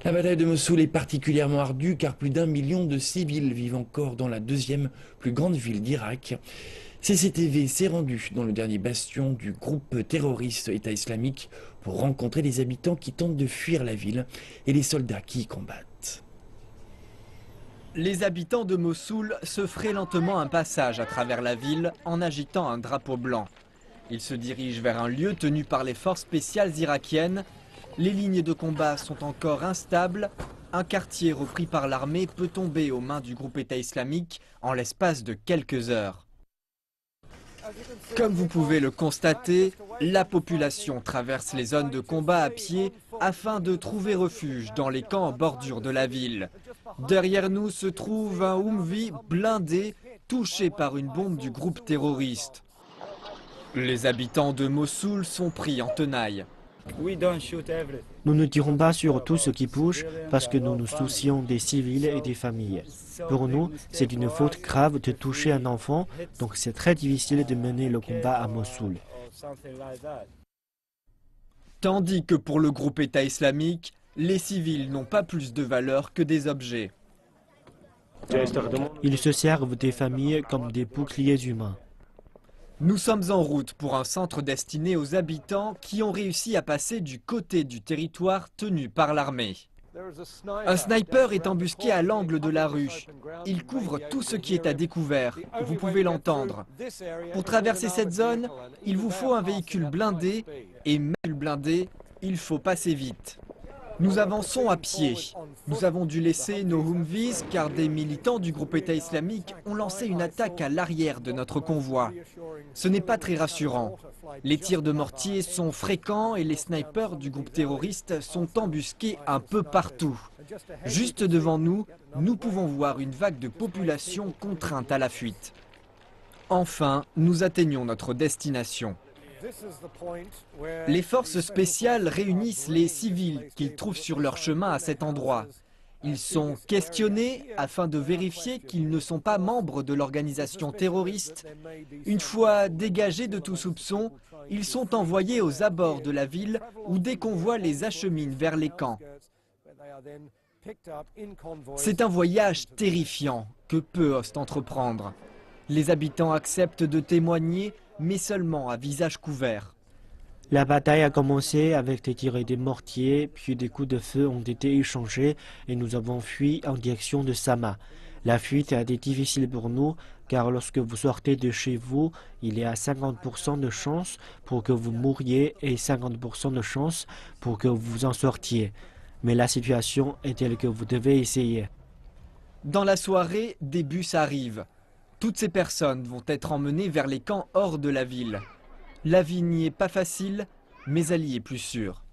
La bataille de Mossoul est particulièrement ardue car plus d'1 million de civils vivent encore dans la deuxième plus grande ville d'Irak. CCTV s'est rendu dans le dernier bastion du groupe terroriste État islamique pour rencontrer les habitants qui tentent de fuir la ville et les soldats qui y combattent. Les habitants de Mossoul se fraient lentement un passage à travers la ville en agitant un drapeau blanc. Ils se dirigent vers un lieu tenu par les forces spéciales irakiennes. Les lignes de combat sont encore instables. Un quartier repris par l'armée peut tomber aux mains du groupe État islamique en l'espace de quelques heures. Comme vous pouvez le constater, la population traverse les zones de combat à pied afin de trouver refuge dans les camps en bordure de la ville. Derrière nous se trouve un Humvee blindé touché par une bombe du groupe terroriste. Les habitants de Mossoul sont pris en tenaille. Nous ne tirons pas sur tout ce qui bouge parce que nous nous soucions des civils et des familles. Pour nous, c'est une faute grave de toucher un enfant, donc c'est très difficile de mener le combat à Mossoul. Tandis que pour le groupe État islamique, les civils n'ont pas plus de valeur que des objets. Ils se servent des familles comme des boucliers humains. Nous sommes en route pour un centre destiné aux habitants qui ont réussi à passer du côté du territoire tenu par l'armée. Un sniper est embusqué à l'angle de la rue. Il couvre tout ce qui est à découvert. Vous pouvez l'entendre. Pour traverser cette zone, il vous faut un véhicule blindé et même blindé, il faut passer vite. Nous avançons à pied. Nous avons dû laisser nos Humvees car des militants du groupe État islamique ont lancé une attaque à l'arrière de notre convoi. Ce n'est pas très rassurant. Les tirs de mortier sont fréquents et les snipers du groupe terroriste sont embusqués un peu partout. Juste devant nous, nous pouvons voir une vague de population contrainte à la fuite. Enfin, nous atteignons notre destination. Les forces spéciales réunissent les civils qu'ils trouvent sur leur chemin à cet endroit. Ils sont questionnés afin de vérifier qu'ils ne sont pas membres de l'organisation terroriste. Une fois dégagés de tout soupçon, ils sont envoyés aux abords de la ville où des convois les acheminent vers les camps. C'est un voyage terrifiant que peut Host entreprendre. Les habitants acceptent de témoigner, mais seulement à visage couvert. La bataille a commencé avec des tirs et des mortiers, puis des coups de feu ont été échangés et nous avons fui en direction de Sama. La fuite a été difficile pour nous car lorsque vous sortez de chez vous, il y a 50% de chance pour que vous mouriez et 50% de chance pour que vous en sortiez. Mais la situation est telle que vous devez essayer. Dans la soirée, des bus arrivent. Toutes ces personnes vont être emmenées vers les camps hors de la ville. La vie n'y est pas facile, mais elle y est plus sûre.